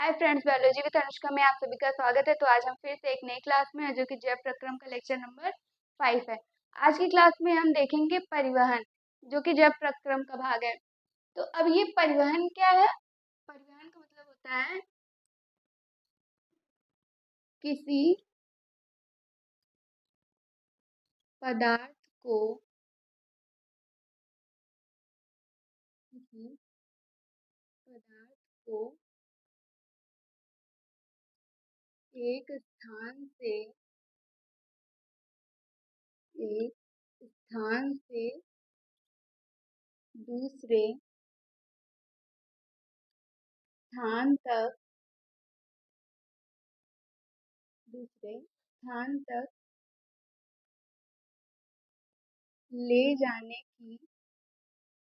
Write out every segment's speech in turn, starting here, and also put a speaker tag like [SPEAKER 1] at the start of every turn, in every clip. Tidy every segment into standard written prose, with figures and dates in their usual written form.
[SPEAKER 1] Hi friends, biology with Anushka में आप सभी का स्वागत है। तो आज हम फिर से एक नई क्लास में है जो कि जैव प्रक्रम का लेक्चर नंबर 5 है। आज की क्लास में हम देखेंगे परिवहन, जो कि जैव प्रक्रम का भाग है। तो अब ये परिवहन क्या है? परिवहन का मतलब होता है किसी पदार्थ को किसी पदार्थ को एक स्थान से एक स्थान से दूसरे स्थान तक ले जाने की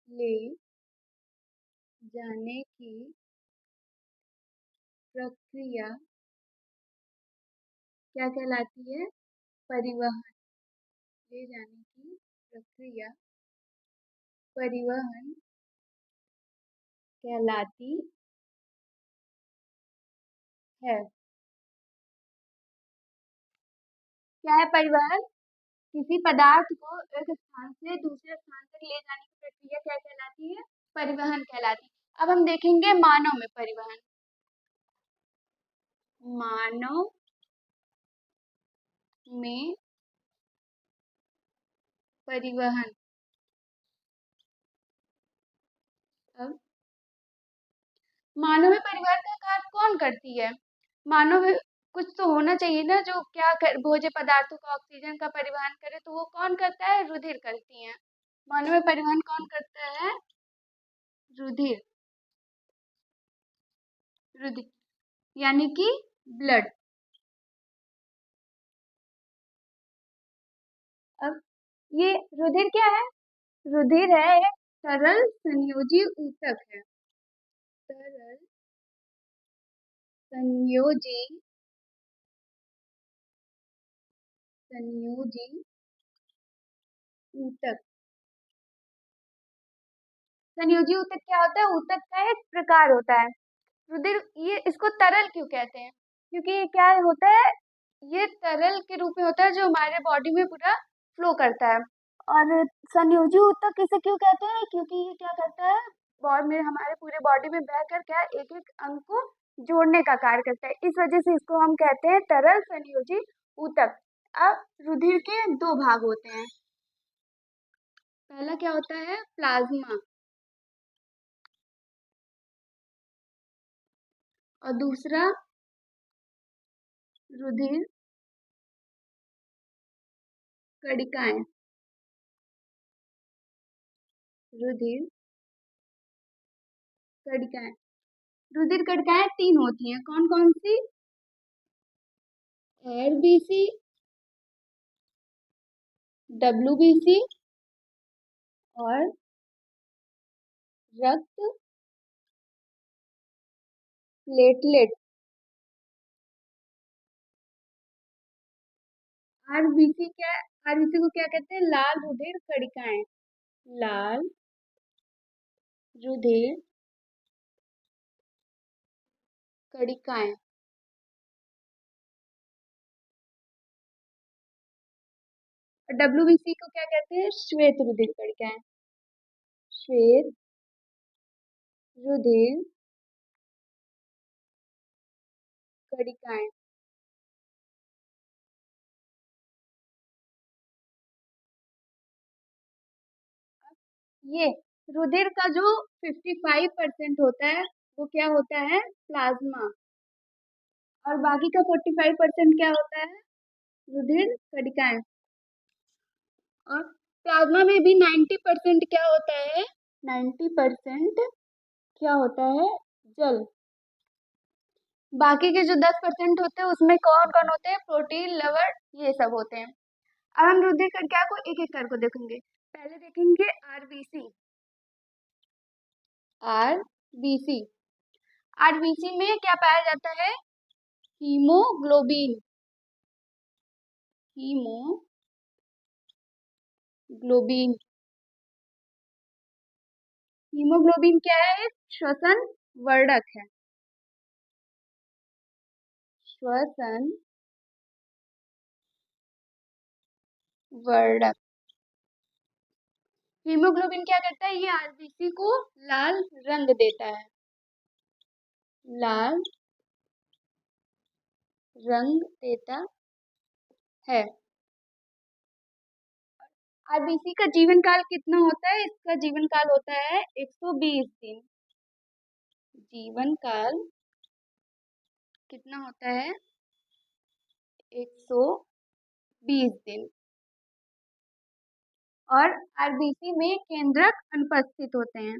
[SPEAKER 1] ले जाने की प्रक्रिया क्या कहलाती है? परिवहन। ले जाने की प्रक्रिया परिवहन कहलाती है। क्या है परिवहन? किसी पदार्थ को एक स्थान से दूसरे स्थान तक ले जाने की प्रक्रिया क्या कहलाती है? परिवहन कहलाती है। अब हम देखेंगे मानव में परिवहन। मानव में परिवहन। अब मानव में परिवहन का कार्य कौन करती है? मानव में कुछ तो होना चाहिए ना, जो भोज्य पदार्थों का ऑक्सीजन का परिवहन करे। तो वो कौन करता है? रुधिर करती है। मानव में परिवहन कौन करता है? रुधिर। रुधिर यानी कि ब्लड। अब ये रुधिर क्या है? रुधिर है एक तरल संयोजी ऊतक है। तरल संयोजी संयोजी ऊतक। संयोजी ऊतक क्या होता है? ऊतक का एक प्रकार होता है। रुधिर, ये इसको तरल क्यों कहते हैं? क्योंकि ये क्या होता है? ये तरल के रूप में होता है जो हमारे बॉडी में पूरा फ्लो करता है। और संयोजी ऊतक इसे क्यों कहते हैं? क्योंकि ये क्या करता है? बॉडी में, हमारे पूरे बॉडी में बहकर क्या एक एक अंग को जोड़ने का कार्य करता है। इस वजह से इसको हम कहते हैं तरल संयोजी ऊतक। अब रुधिर के दो भाग होते हैं। पहला क्या होता है? प्लाज्मा। और दूसरा रुधिर कणिकाएं। रुधिर कणिकाएं। रुधिर कणिकाएं तीन होती हैं। कौन कौन सी? आरबीसी, डब्ल्यूबीसी और रक्त प्लेटलेट। आरबीसी क्या? आरबीसी को क्या कहते हैं? लाल रुधिर कणिकाएं। लाल रुधिर कणिकाएं। और डब्ल्यूबीसी को क्या कहते हैं? श्वेत रुधिर कणिकाएं। श्वेत रुधिर कणिकाएं। ये रुधिर का जो 55% होता है वो क्या होता है? प्लाज्मा। और बाकी का 45% क्या होता है? रुधिर कणिकाएं। और प्लाज्मा में भी 90% क्या होता है? 90% क्या होता है? जल। बाकी के जो 10% होते हैं उसमें कौन कौन होते हैं? प्रोटीन, लवण, ये सब होते हैं। अब हम रुधिर कणिका को एक एक करके देखेंगे। पहले देखेंगे आरबीसी। आरबीसी। आरबीसी में क्या पाया जाता है? हीमोग्लोबिन। हीमोग्लोबिन। हीमोग्लोबिन क्या है? एक श्वसन वर्धक है। श्वसन वर्धक। हीमोग्लोबिन क्या करता है, ये आरबीसी को लाल रंग देता है, लाल रंग देता है। आरबीसी का जीवन काल कितना होता है, इसका जीवन काल होता है 120 दिन। जीवन काल कितना होता है, 120 दिन। और आरबीसी में केंद्रक अनुपस्थित होते हैं,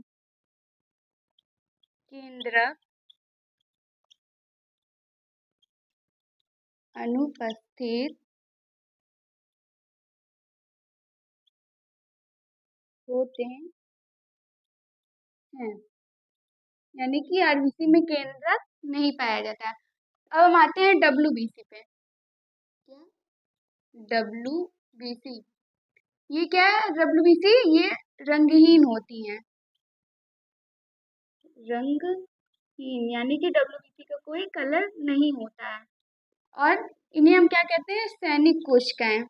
[SPEAKER 1] केंद्रक अनुपस्थित होते हैं, यानी कि आरबीसी में केंद्रक नहीं पाया जाता है। अब हम आते हैं डब्ल्यूबीसी पे। क्या डब्ल्यूबीसी, ये क्या है, डब्ल्यूबीसी ये रंगहीन होती हैं, रंगहीन यानी कि डब्ल्यूबीसी का कोई कलर नहीं होता है। और इन्हें हम क्या कहते हैं, सैनिक कोशिकाएं,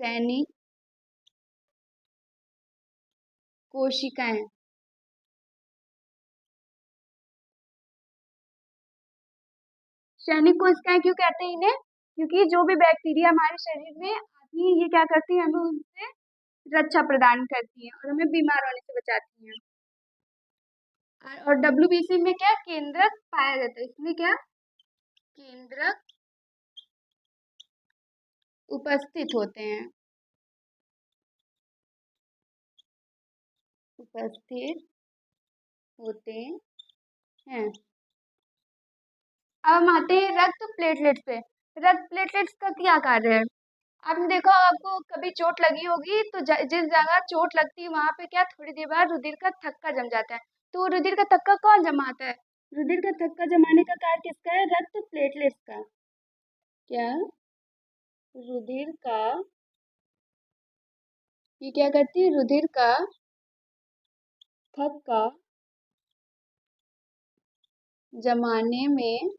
[SPEAKER 1] सैनिक कोशिकाएं। सैनिक कोशिकाएं क्यों कहते हैं इन्हें, क्योंकि जो भी बैक्टीरिया हमारे शरीर में आती है, ये क्या करती है, हमें उनसे रक्षा प्रदान करती है और हमें बीमार होने से बचाती है। और डब्ल्यूबीसी में क्या केंद्रक पाया जाता है, इसमें क्या केंद्रक उपस्थित होते हैं, उपस्थित होते हैं। अब हम आते हैं रक्त प्लेटलेट्स पे। रक्त प्लेटलेट्स का क्या कार्य है, आपने देखा आपको कभी चोट लगी होगी तो जिस जगह चोट लगती है वहां पे क्या थोड़ी देर बाद रुधिर का थक्का जम जाता है, तो वो रुधिर का थक्का कौन जमाता है, रुधिर का थक्का जमाने का कार्य किसका है, रक्त प्लेटलेट्स का। क्या रुधिर का, ये क्या करती है, रुधिर का थक्का जमाने में,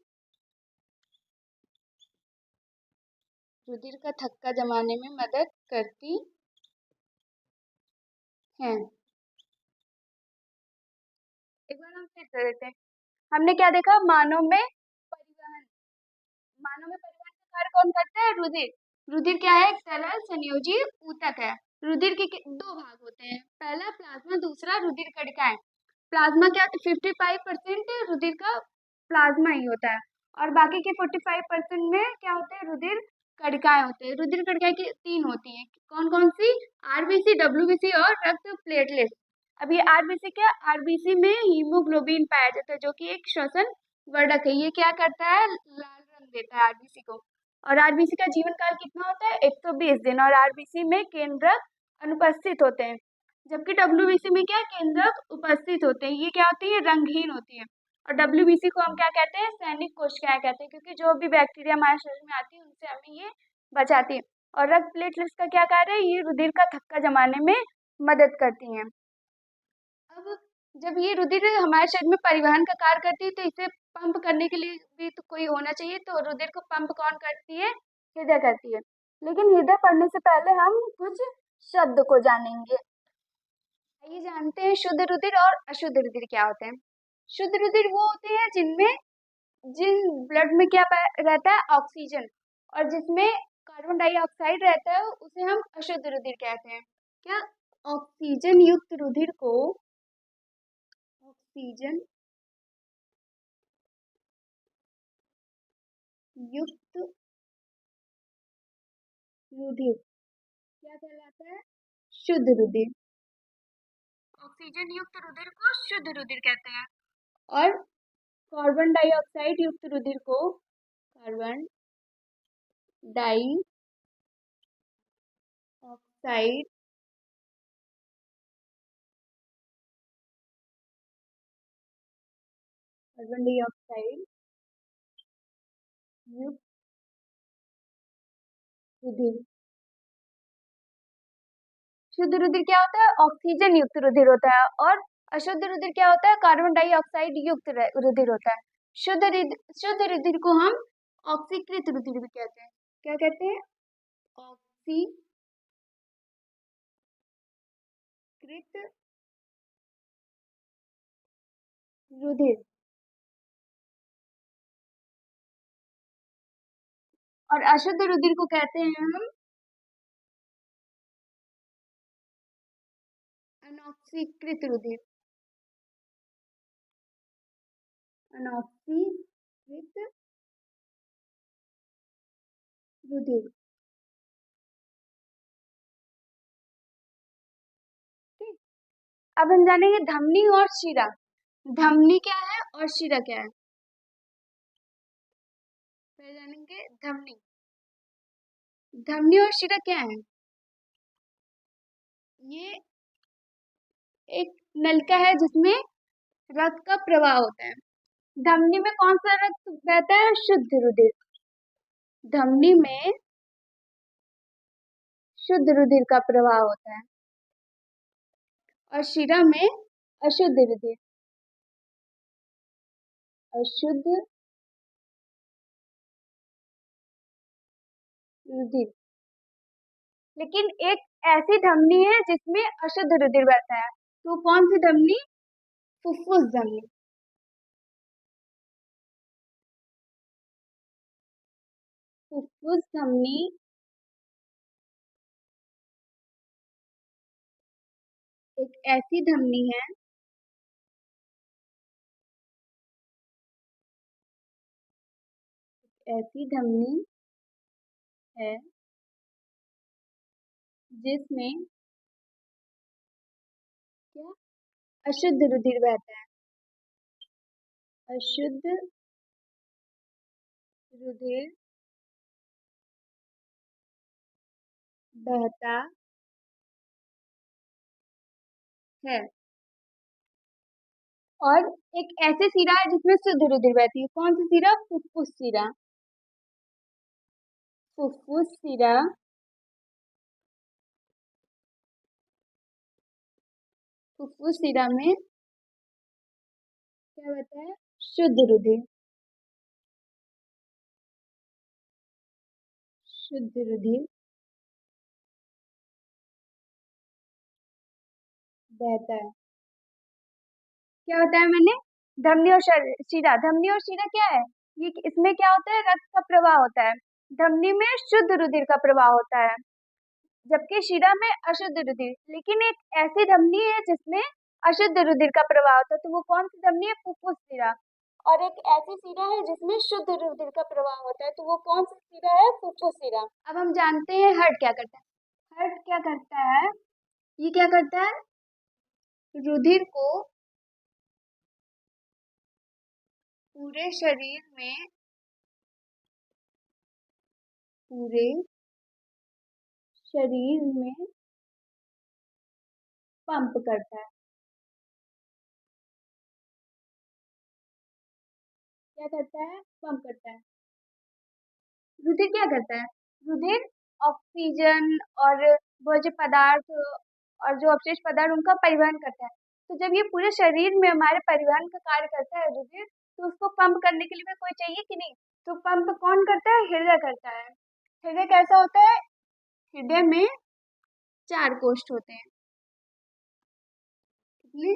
[SPEAKER 1] रुधिर का थक्का जमाने में मदद करती है। एक बार हम फिर से देते हैं। हमने क्या देखा, मानव में परिवहन का कार्य कौन करता है, रुधिर। रुधिर क्या है, एक तरल संयोजी ऊतक है। रुधिर के दो भाग होते हैं, पहला प्लाज्मा, दूसरा रुधिर कणिकाएं। प्लाज्मा क्या होता है, 55% रुधिर का प्लाज्मा ही होता है और बाकी के 45% में क्या होते हैं, रुधिर कणिकाएं होते हैं। रुधिर कणिकाएं की तीन होती हैं, कौन कौन सी, आरबीसी, डब्ल्यूबीसी और रक्त प्लेटलेट। अब ये आरबीसी क्या, आरबीसी में हीमोग्लोबिन पाया जाता है जो कि एक श्वसन वर्धक है, ये क्या करता है, लाल रंग देता है आरबीसी को। और आरबीसी का जीवन काल कितना होता है, 120 दिन। और आरबीसी में केंद्रक अनुपस्थित होते हैं, जबकि डब्ल्यूबीसी में क्या केंद्रक उपस्थित होते हैं, ये क्या होती है, रंगहीन होती है। और डब्ल्यूबीसी को हम क्या कहते हैं, सैनिक कोशिकाएं कहते हैं, क्योंकि जो भी बैक्टीरिया हमारे शरीर में आती है उनसे हमें ये बचाती है। और रक्त प्लेटलेट्स का क्या कार्य है, ये रुधिर का थक्का जमाने में मदद करती हैं। अब जब ये रुधिर हमारे शरीर में परिवहन का कार्य करती है तो इसे पंप करने के लिए भी तो कोई होना चाहिए, तो रुधिर को पंप कौन करती है, हृदय करती है। लेकिन हृदय पढ़ने से पहले हम कुछ शब्द को जानेंगे। आइए जानते हैं शुद्ध रुधिर और अशुद्ध रुधिर क्या होते हैं। शुद्ध रुधिर वो होते हैं जिन ब्लड में क्या रहता है, ऑक्सीजन, और जिसमें कार्बन डाइऑक्साइड रहता है उसे हम अशुद्ध रुधिर कहते हैं। क्या ऑक्सीजन युक्त रुधिर को, ऑक्सीजन युक्त रुधिर क्या कहलाता है, शुद्ध रुधिर। ऑक्सीजन युक्त रुधिर को शुद्ध रुधिर कहते हैं। और कार्बन डाइऑक्साइड युक्त रुधिर को कार्बन डाइऑक्साइड कार्बन डाइऑक्साइड युक्त रुधिर। शुद्ध रुधिर क्या होता है, ऑक्सीजन युक्त रुधिर होता है। और अशुद्ध रुधिर क्या होता है, कार्बन डाइऑक्साइड युक्त रुधिर होता है। शुद्ध रुधिर को हम ऑक्सीकृत रुधिर भी कहते हैं। क्या कहते हैं? ऑक्सीकृत रुधिर। और अशुद्ध रुधिर को कहते हैं हम अनऑक्सीकृत रुधिर। अनऑक्सीकृत रुधिर। ठीक। अब हम जानेंगे धमनी और शिरा। धमनी क्या है और शिरा क्या है? पहले जानेंगे धमनी। धमनी और शिरा क्या है? ये एक नलिका है जिसमें रक्त का प्रवाह होता है। धमनी में कौन सा रक्त बहता है? शुद्ध रुधिर। धमनी में शुद्ध रुधिर का प्रवाह होता है और शिरा में अशुद्ध रुधिर। अशुद्ध रुधिर। लेकिन एक ऐसी धमनी है जिसमें अशुद्ध रुधिर बहता है, तो कौन सी धमनी? फुफ्फुस धमनी। फुफ्फुस धमनी एक ऐसी धमनी है है जिसमें क्या? अशुद्ध रुधिर बहता है। अशुद्ध रुधिर बहता है। और एक ऐसी शिरा है जिसमें शुद्ध रुधिर बहती है। कौन सी शिरा? फुफ्फुस शिरा। फुफ्फुस शिरा। फुफ्फुस शिरा में क्या बहता है? शुद्ध रुधिर। शुद्ध रुधिर बहता है। क्या होता है? मैंने धमनी और शिरा। धमनी और शिरा क्या है? ये इसमें क्या होता है? रक्त का प्रवाह होता है। धमनी में शुद्ध रुधिर का प्रवाह होता है जबकि शिरा में अशुद्ध रुधिर। लेकिन एक ऐसी धमनी है जिसमें अशुद्ध रुधिर का प्रवाह होता है, तो वो कौन सी धमनी है? फुफ्फुस शिरा। और एक ऐसी शिरा है जिसमें शुद्ध रुधिर का प्रवाह होता है, तो वो कौन सी शिरा है? फुफ्फुस शिरा। अब हम जानते हैं हार्ट क्या करता है। हार्ट क्या करता है? ये क्या करता है? रुधिर को पूरे शरीर में पूरे शरीर में पंप करता है। क्या करता है? पंप करता है। रुधिर क्या करता है? रुधिर ऑक्सीजन और वो जो पदार्थ और जो अवशेष पदार्थ उनका परिवहन करता है। तो जब ये पूरे शरीर में हमारे परिवहन का कार्य करता है रुधिर, तो उसको पंप करने के लिए भी कोई चाहिए कि नहीं? तो पंप कौन करता है? हृदय करता है। हृदय कैसा होता है? हृदय में 4 कोष्ठ होते हैं। कितने?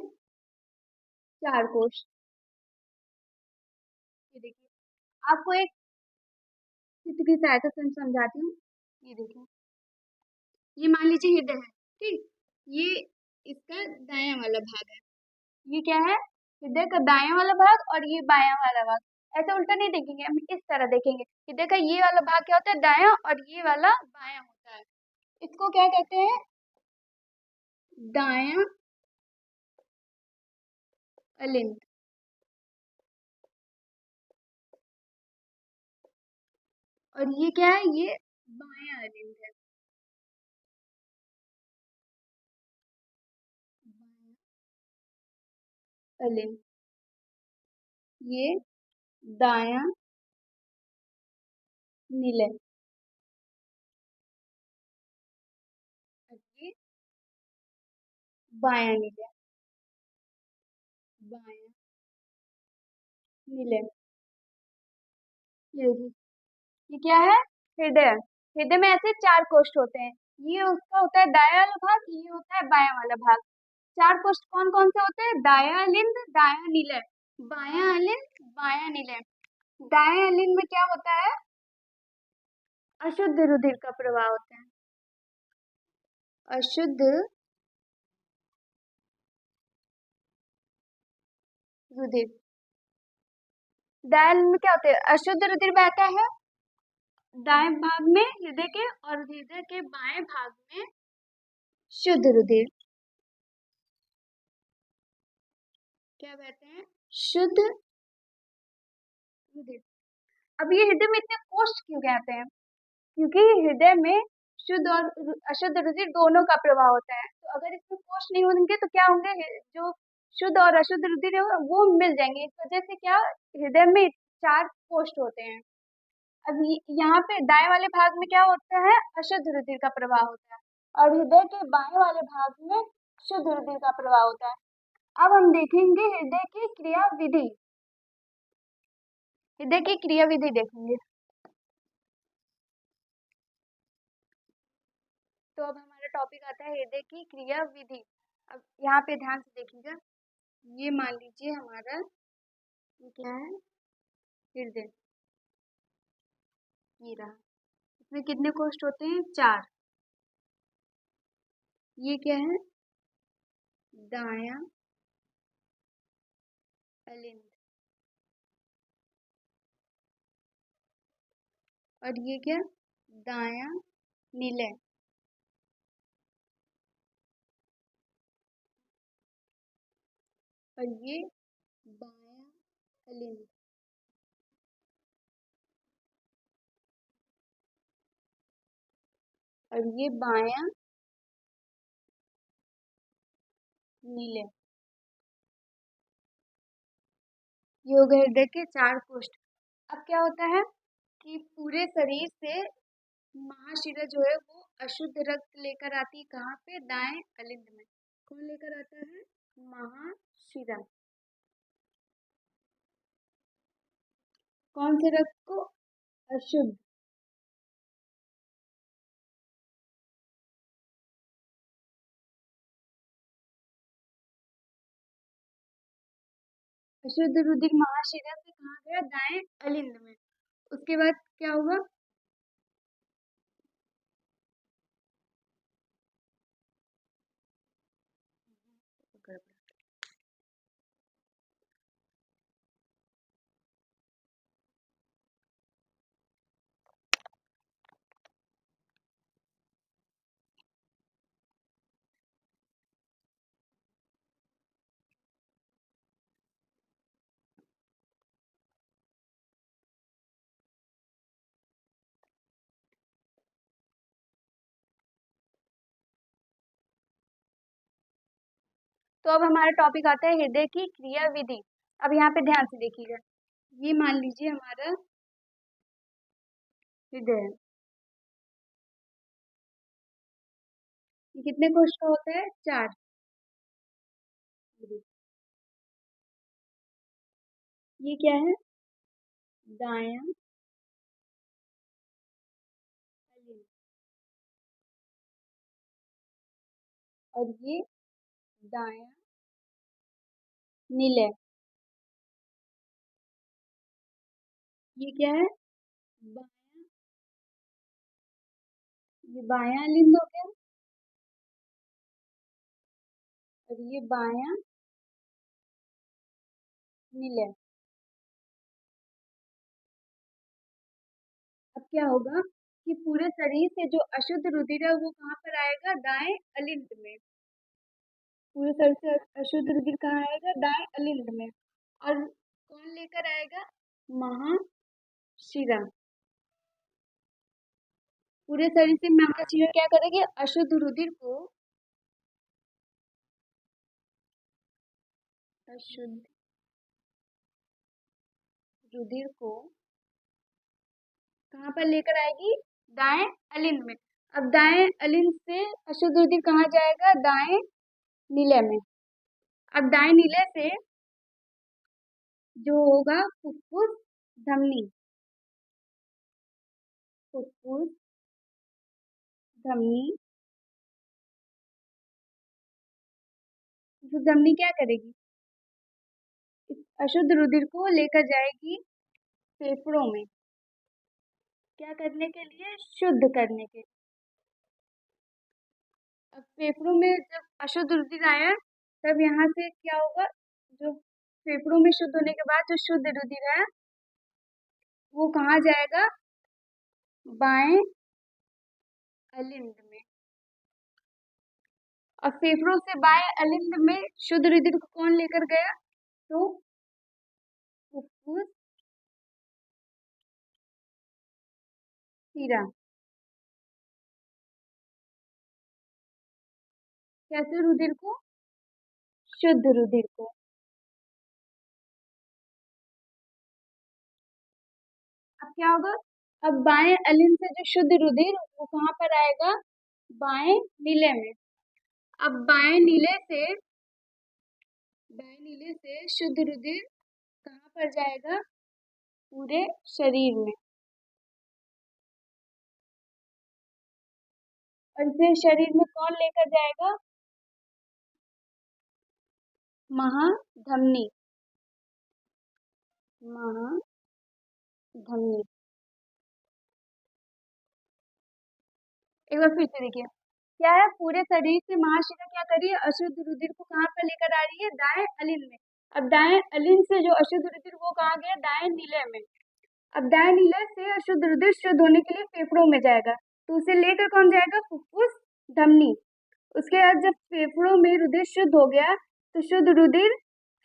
[SPEAKER 1] 4 कोष्ठ। ये देखिए, आपको एक चित्र की सहायता से समझाती हूँ। ये देखिए, ये मान लीजिए हृदय है, ठीक। ये इसका दायां वाला भाग है। ये क्या है? हृदय का दायां वाला भाग और ये बायां वाला भाग। ऐसे उल्टा नहीं देखेंगे, हम इस तरह देखेंगे। हृदय का ये वाला भाग क्या होता है? दायां, और ये वाला बायां होता है। इसको क्या कहते हैं? दायां अलिंद। और ये क्या है? ये बायां अलिंद है। बायां अलिंद। ये दायां निलय। और ये बायां निलय। बायां निलय। ये देखिए, ये क्या है? हृदय। हृदय में ऐसे 4 कोष्ठ होते हैं। ये उसका होता है दायां वाला भाग, ये होता है बायां वाला भाग। 4 कोष्ठ कौन कौन से होते हैं? दायां अलिंद, दायां निलय, बायां अलिंद, बायां निलय। दाएं अलिंद में क्या होता है? अशुद्ध रुधिर का प्रवाह होता है। अशुद्ध रुधिर। दाएं में क्या होता है? अशुद्ध रुधिर बहता है दाएं भाग में हृदय के, और हृदय के बाएं भाग में शुद्ध रुधिर। क्या बहते हैं? शुद्ध रुधिर। अब ये हृदय में इतने कोष्ठ क्यों कहते हैं? क्योंकि हृदय में शुद्ध और अशुद्ध रुधिर दोनों का प्रवाह होता है। तो अगर इसमें कोष्ठ नहीं होंगे तो क्या होंगे? जो शुद्ध और अशुद्ध रुधिर है वो मिल जाएंगे। इस वजह से क्या, हृदय में 4 कोष्ठ होते हैं। अब यहाँ पे दाएं वाले भाग में क्या होता है? अशुद्ध रुधिर का प्रवाह होता है, और हृदय के बाएं वाले भाग में शुद्ध रुधिर का प्रवाह होता है। अब हम देखेंगे हृदय की क्रिया विधि। हृदय की क्रिया विधि देखेंगे। तो अब हमारा टॉपिक आता है हृदय की क्रिया विधि। अब यहाँ पे ध्यान से देखिएगा। ये मान लीजिए हमारा, ये क्या है? हृदय। ये रहा। इसमें कितने कोष्ठ होते हैं? 4। ये क्या है? दायां अलिंद। और ये क्या? दायां निलय। और ये बायां अलिंद। और ये बायां निलय। ये हो गए हृदय के 4 कोष्ठ। अब क्या होता है कि पूरे शरीर से महाशिरा जो है वो अशुद्ध रक्त लेकर आती है। कहाँ पे? दाएं अलिंद में। कौन लेकर आता है? महाशिरा। कौन से रक्त को? अशुद्ध। अशुद्ध रुधिर महाशिरा से कहाँ गया? दाएं अलिंद में। उसके बाद क्या होगा? तो अब हमारा टॉपिक आता है हृदय की क्रिया विधि। अब यहाँ पे ध्यान से देखिएगा। ये मान लीजिए हमारा हृदय है। ये कितने कोष्ठ का होता है? 4। ये क्या है? दायां अलिंद। और ये दायां निलय। ये क्या है? बायां। ये बायां अलिंद हो गया। और ये बायां निलय। अब क्या होगा कि पूरे शरीर से जो अशुद्ध रुधिर है वो कहाँ पर आएगा? दाएं अलिंद में। पूरे शरीर से अशुद्ध रुधिर कहाँ आएगा? दाएं अलिंद में। और कौन लेकर आएगा? महाशिरा। पूरे शरीर से महाशिरा क्या करेगी? अशुद्ध रुधिर को, अशुद्ध रुधिर को कहाँ पर लेकर आएगी? दाएं अलिंद में। अब दाएं अलिंद से अशुद्ध रुधिर कहाँ जाएगा? दाएं नीले में। अब दाएं नीले से जो होगा फुफ्फुस धमनी, फुफ्फुस, धमनी। तो धमनी क्या करेगी? इस अशुद्ध रुधिर को लेकर जाएगी फेफड़ों में। क्या करने के लिए? शुद्ध करने के लिए। अब फेफड़ों में जब अशुद्ध रुधिर आया तब यहाँ से क्या होगा? जो फेफड़ों में शुद्ध होने के बाद जो शुद्ध रुधिर है वो कहाँ जाएगा? बाएं अलिंद में। और फेफड़ों से बाएं अलिंद में शुद्ध रुधिर को कौन लेकर गया? तो फुफ्फुस शिरा। कैसे रुधिर को? शुद्ध रुधिर को। अब क्या होगा? अब बाएं अलिंद से जो शुद्ध रुधिर वो कहाँ पर आएगा? बाएं नीले में। अब बाएं नीले से शुद्ध रुधिर कहाँ पर जाएगा? पूरे शरीर में। और इसे शरीर में कौन लेकर जाएगा? महाधमनी। महाधमनी। एक बार फिर से देखिए, क्या है? पूरे शरीर से महाशिरा क्या कर रही है? अशुद्ध रुधिर को कहाँ पर लेकर आ रही है? दाएं अलिंद में। अब दाएं अलिंद से जो अशुद्ध रुधिर वो कहाँ गया? दाएं नीले में। अब दाएं नीले से अशुद्ध रुधिर शुद्ध होने के लिए फेफड़ों में जाएगा, तो उसे लेकर कौन जाएगा? फुफ्फुस धमनी। उसके बाद जब फेफड़ों में रुधिर शुद्ध हो गया तो शुद्ध रुधिर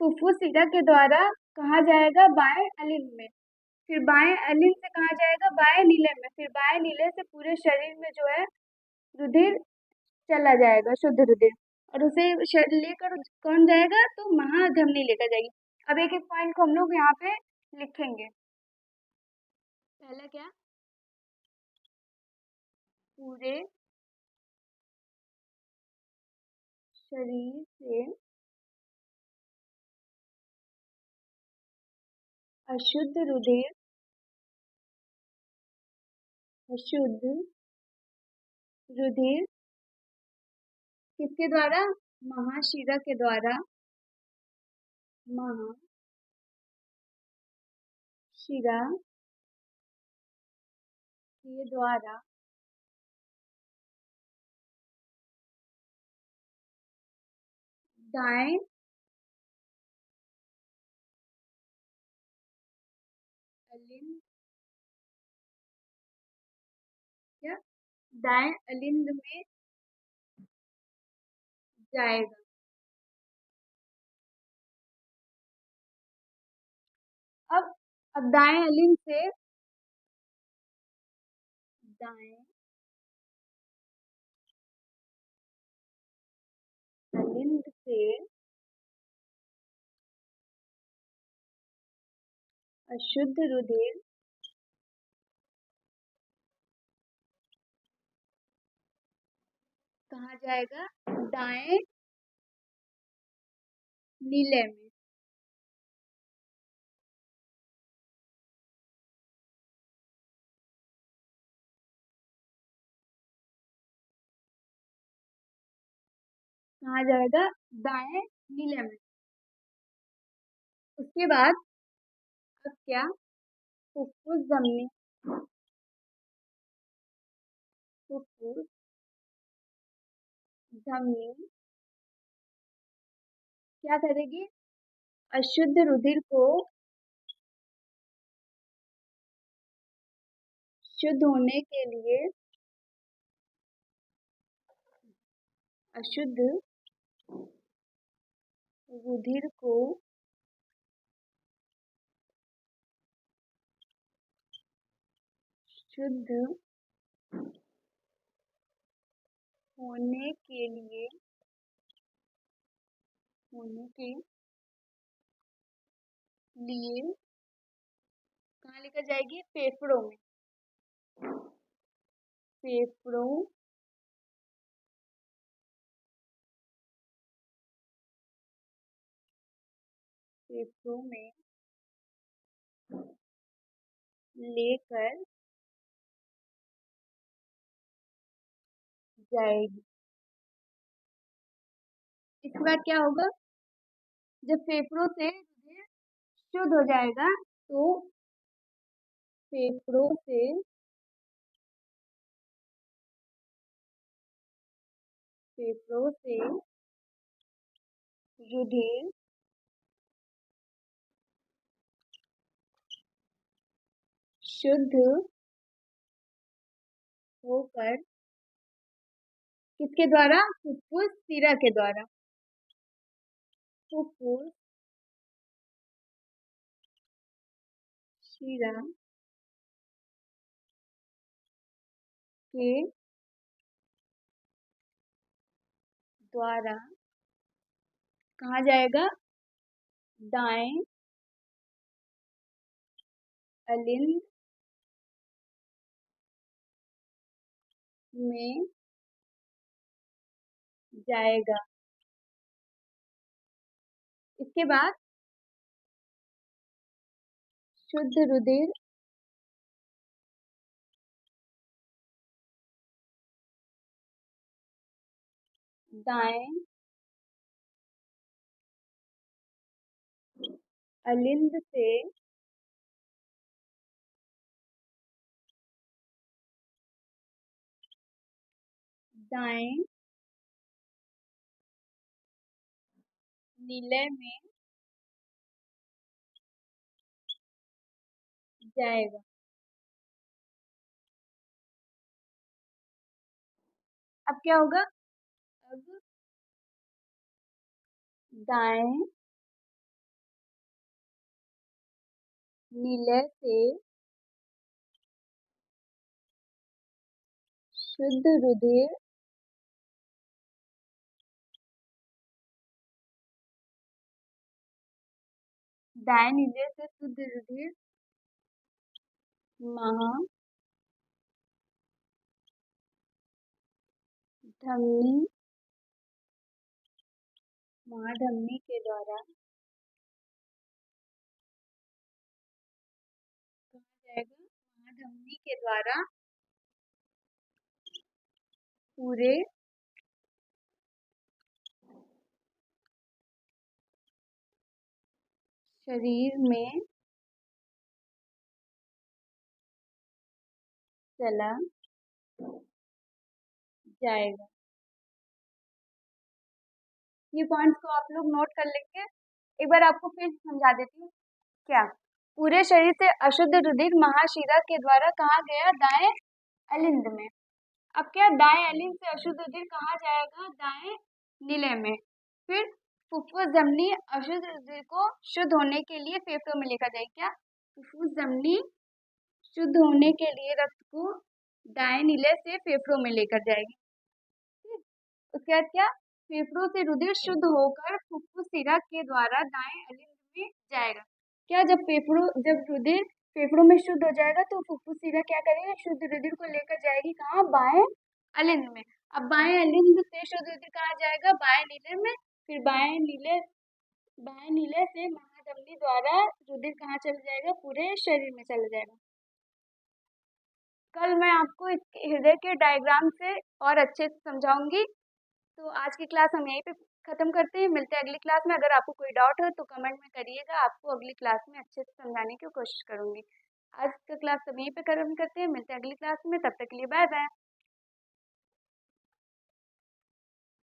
[SPEAKER 1] फुफ्फुस शिरा के द्वारा कहाँ जाएगा? बाएं अलिंद में। फिर बाएं अलिंद से कहाँ जाएगा? बाएं नीले में। फिर बाएं नीले से पूरे शरीर में जो है रुधिर चला जाएगा, शुद्ध रुधिर। और उसे लेकर कौन जाएगा? तो महाधमनी लेकर जाएगी। अब एक एक पॉइंट को हम लोग यहाँ पे लिखेंगे। पहला क्या? पूरे शरीर से अशुद्ध रुधिर किसके द्वारा? महाशिरा के द्वारा। महाशिरा के द्वारा दाएं अलिंद, क्या? दाएं अलिंद में जाएगा। अब दाएं अलिंद से अशुद्ध रुधिर कहाँ जाएगा? दाएं नीले में। कहाँ जाएगा? दाएं नीले में। उसके बाद अब क्या? फुफ्फुस धमनी। फुफ्फुस धमनी क्या करेगी? अशुद्ध रुधिर को शुद्ध होने के लिए अशुद्ध रुधिर को शुद्ध होने के लिए कहाँ लेकर जाएगी? फेफड़ों में। फेफड़ों में लेकर जाएगी। इसके बाद क्या होगा, जब फेफड़ों से रुधिर शुद्ध हो जाएगा तो फेफड़ों से रुधिर शुद्ध होकर किसके द्वारा, फुफ्फुस शिरा के द्वारा, फुफ्फुस शिरा के द्वारा कहाँ जाएगा, दाएं अलिंद में जाएगा। इसके बाद शुद्ध रुधिर दाएं अलिंद से दाएं नीले में जाएगा। अब क्या होगा, अब दाएं नीले से शुद्ध रुधिर दाएं नीले से शुद्ध रुधिर महाधमनी के द्वारा कहाँ जाएगा, महाधमनी के द्वारा पूरे शरीर में चला जाएगा। ये पॉइंट्स को आप लोग नोट कर लेंगे। एक बार आपको फिर समझा देती हूँ। क्या, पूरे शरीर से अशुद्ध रुधिर महाशिरा के द्वारा कहाँ गया, दाएं अलिंद में। अब क्या, दाएं अलिंद से अशुद्ध रुधिर कहाँ जाएगा, दाएं नीले में। फिर फुफ्फुस धमनी अशुद्ध रुधिर को शुद्ध होने के लिए फेफड़ों में लेकर जाएगी। क्या, फुफ्फुस धमनी शुद्ध होने के लिए रक्त को दाएं नीले से फेफड़ों में लेकर जाएगी। उसके बाद क्या, फेफड़ों से रुधिर शुद्ध होकर फुफ्फुस शिरा के द्वारा दाएं अलिंद में जाएगा। क्या, जब रुधिर फेफड़ों में शुद्ध हो जाएगा तो फुफ्फुस शिरा क्या करेगा, शुद्ध रुधिर को लेकर जाएगी कहाँ, बाएं अलिंद में। अब बाएं अलिंद से शुद्ध रुधिर कहाँ जाएगा, बाएं नीले में। फिर बाएं नीले से महाधमनी द्वारा रुधिर कहाँ चला जाएगा, पूरे शरीर में चला जाएगा। कल मैं आपको इसके हृदय के डायग्राम से और अच्छे से समझाऊंगी। तो आज की क्लास हम यहीं पे खत्म करते हैं, मिलते हैं अगली क्लास में। अगर आपको कोई डाउट हो तो कमेंट में करिएगा, आपको अगली क्लास में अच्छे से समझाने की कोशिश करूंगी। आज का क्लास हम यहीं पे खत्म करते हैं, मिलते हैं अगली क्लास में। तब तक के लिए बाय बाय।